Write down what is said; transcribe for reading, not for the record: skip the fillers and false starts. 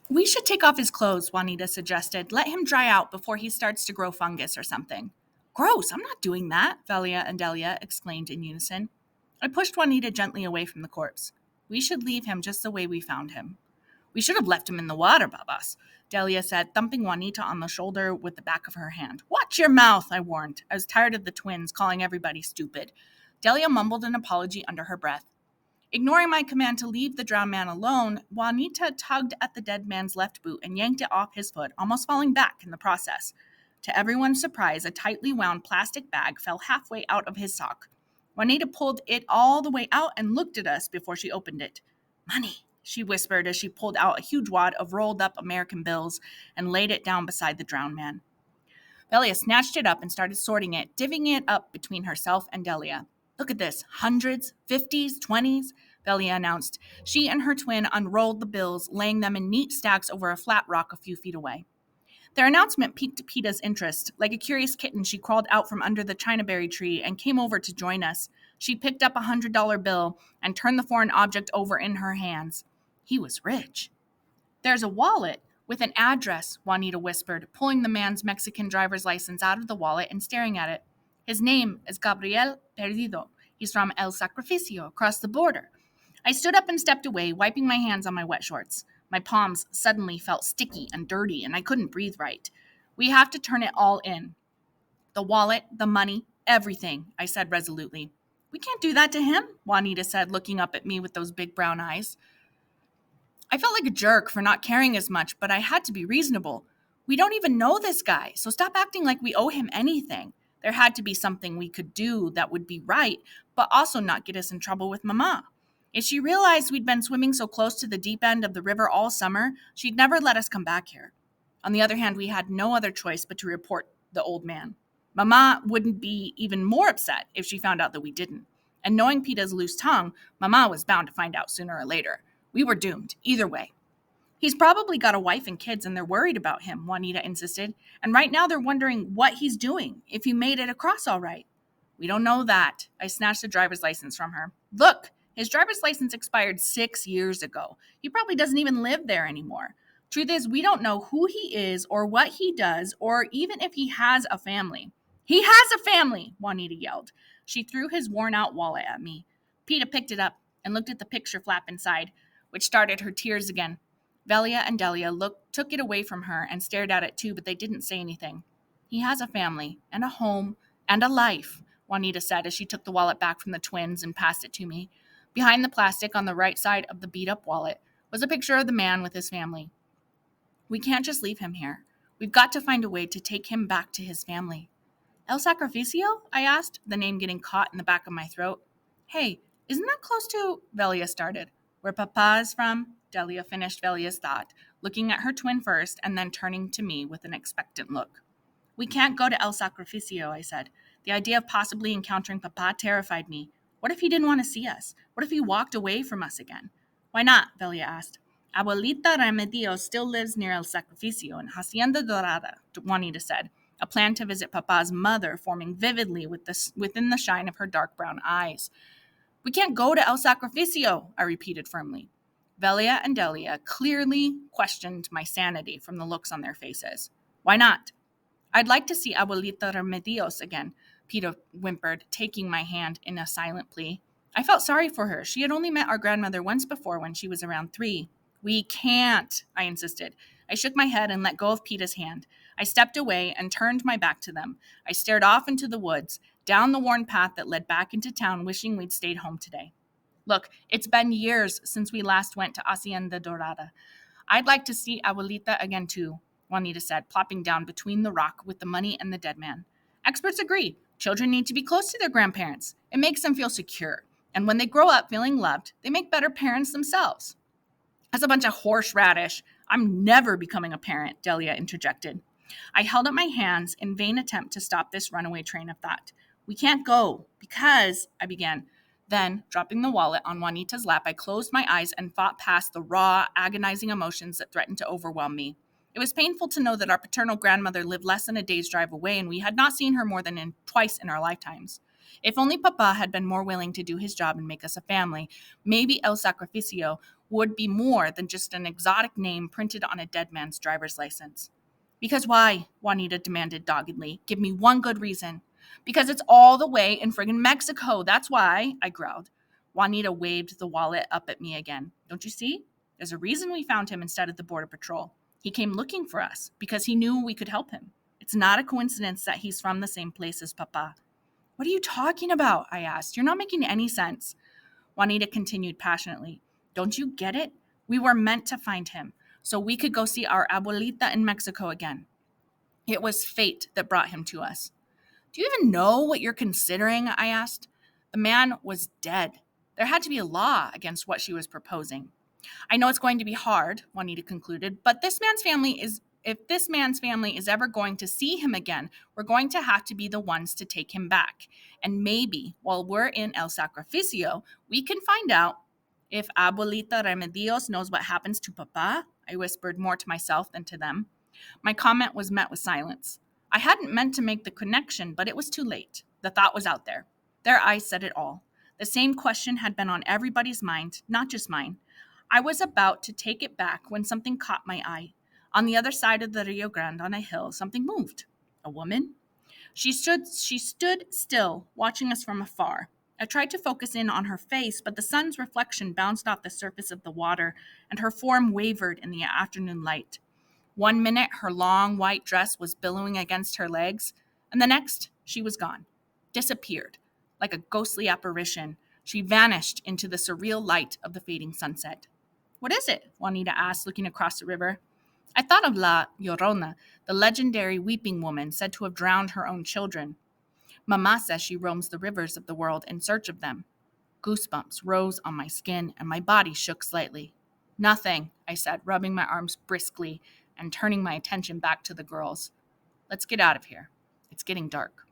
We should take off his clothes, Juanita suggested. Let him dry out before he starts to grow fungus or something. Gross, I'm not doing that, Velia and Delia exclaimed in unison. I pushed Juanita gently away from the corpse. We should leave him just the way we found him. We should have left him in the water, Babas, Delia said, thumping Juanita on the shoulder with the back of her hand. Watch your mouth, I warned. I was tired of the twins calling everybody stupid. Delia mumbled an apology under her breath. Ignoring my command to leave the drowned man alone, Juanita tugged at the dead man's left boot and yanked it off his foot, almost falling back in the process. To everyone's surprise, a tightly wound plastic bag fell halfway out of his sock. Juanita pulled it all the way out and looked at us before she opened it. Money, she whispered as she pulled out a huge wad of rolled up American bills and laid it down beside the drowned man. Velia snatched it up and started sorting it, divvying it up between herself and Delia. Look at this, hundreds, 50s, 20s, Velia announced. She and her twin unrolled the bills, laying them in neat stacks over a flat rock a few feet away. Their announcement piqued Peta's interest. Like a curious kitten, she crawled out from under the chinaberry tree and came over to join us. She picked up $100 bill and turned the foreign object over in her hands. He was rich. There's a wallet with an address, Juanita whispered, pulling the man's Mexican driver's license out of the wallet and staring at it. His name is Gabriel Perdido. He's from El Sacrificio, across the border. I stood up and stepped away, wiping my hands on my wet shorts. My palms suddenly felt sticky and dirty, and I couldn't breathe right. We have to turn it all in. The wallet, the money, everything, I said resolutely. We can't do that to him, Juanita said, looking up at me with those big brown eyes. I felt like a jerk for not caring as much, but I had to be reasonable. We don't even know this guy, so stop acting like we owe him anything. There had to be something we could do that would be right, but also not get us in trouble with Mama. If she realized we'd been swimming so close to the deep end of the river all summer, she'd never let us come back here. On the other hand, we had no other choice but to report the old man. Mama wouldn't be even more upset if she found out that we didn't. And knowing Peta's loose tongue, Mama was bound to find out sooner or later. We were doomed, either way. He's probably got a wife and kids and they're worried about him, Juanita insisted. And right now they're wondering what he's doing, if he made it across all right. We don't know that. I snatched the driver's license from her. Look, his driver's license expired 6 years ago. He probably doesn't even live there anymore. Truth is, we don't know who he is or what he does or even if he has a family. He has a family, Juanita yelled. She threw his worn-out wallet at me. Peta picked it up and looked at the picture flap inside, which started her tears again. Velia and Delia took it away from her and stared at it too, but they didn't say anything. He has a family and a home and a life, Juanita said as she took the wallet back from the twins and passed it to me. Behind the plastic on the right side of the beat-up wallet was a picture of the man with his family. We can't just leave him here. We've got to find a way to take him back to his family. El Sacrificio? I asked, the name getting caught in the back of my throat. Hey, isn't that close to... Velia started. Where Papa is from? Delia finished Velia's thought, looking at her twin first and then turning to me with an expectant look. We can't go to El Sacrificio, I said. The idea of possibly encountering Papa terrified me. What if he didn't want to see us? What if he walked away from us again? Why not? Velia asked. Abuelita Remedio still lives near El Sacrificio in Hacienda Dorada, Juanita said, a plan to visit Papa's mother forming vividly within the shine of her dark brown eyes. We can't go to El Sacrificio, I repeated firmly. Velia and Delia clearly questioned my sanity from the looks on their faces. Why not? I'd like to see Abuelita Remedios again, Peta whimpered, taking my hand in a silent plea. I felt sorry for her. She had only met our grandmother once before when she was around 3. We can't, I insisted. I shook my head and let go of Peta's hand. I stepped away and turned my back to them. I stared off into the woods, down the worn path that led back into town, wishing we'd stayed home today. Look, it's been years since we last went to Hacienda Dorada. I'd like to see Abuelita again too, Juanita said, plopping down between the rock with the money and the dead man. Experts agree. Children need to be close to their grandparents. It makes them feel secure. And when they grow up feeling loved, they make better parents themselves. That's a bunch of horseradish. I'm never becoming a parent, Delia interjected. I held up my hands in vain attempt to stop this runaway train of thought. We can't go because, I began. Then, dropping the wallet on Juanita's lap, I closed my eyes and fought past the raw, agonizing emotions that threatened to overwhelm me. It was painful to know that our paternal grandmother lived less than a day's drive away, and we had not seen her more than twice in our lifetimes. If only Papa had been more willing to do his job and make us a family, maybe El Sacrificio would be more than just an exotic name printed on a dead man's driver's license. Because why? Juanita demanded doggedly. Give me one good reason. Because it's all the way in friggin' Mexico. That's why, I growled. Juanita waved the wallet up at me again. Don't you see? There's a reason we found him instead of the Border Patrol. He came looking for us because he knew we could help him. It's not a coincidence that he's from the same place as Papa. What are you talking about? I asked. You're not making any sense. Juanita continued passionately. Don't you get it? We were meant to find him so we could go see our abuelita in Mexico again. It was fate that brought him to us. Do you even know what you're considering? I asked. The man was dead. There had to be a law against what she was proposing. I know it's going to be hard, Juanita concluded, but if this man's family is ever going to see him again, we're going to have to be the ones to take him back. And maybe while we're in El Sacrificio, we can find out if Abuelita Remedios knows what happens to Papa. I whispered more to myself than to them. My comment was met with silence. I hadn't meant to make the connection, but it was too late. The thought was out there. Their eyes said it all. The same question had been on everybody's mind, not just mine. I was about to take it back when something caught my eye. On the other side of the Rio Grande on a hill, something moved. A woman? She stood still, watching us from afar. I tried to focus in on her face, but the sun's reflection bounced off the surface of the water, and her form wavered in the afternoon light. One minute, her long white dress was billowing against her legs, and the next, she was gone. Disappeared. Like a ghostly apparition, she vanished into the surreal light of the fading sunset. What is it? Juanita asked, looking across the river. I thought of La Llorona, the legendary weeping woman said to have drowned her own children. Mama says she roams the rivers of the world in search of them. Goosebumps rose on my skin and my body shook slightly. Nothing, I said, rubbing my arms briskly and turning my attention back to the girls. Let's get out of here. It's getting dark.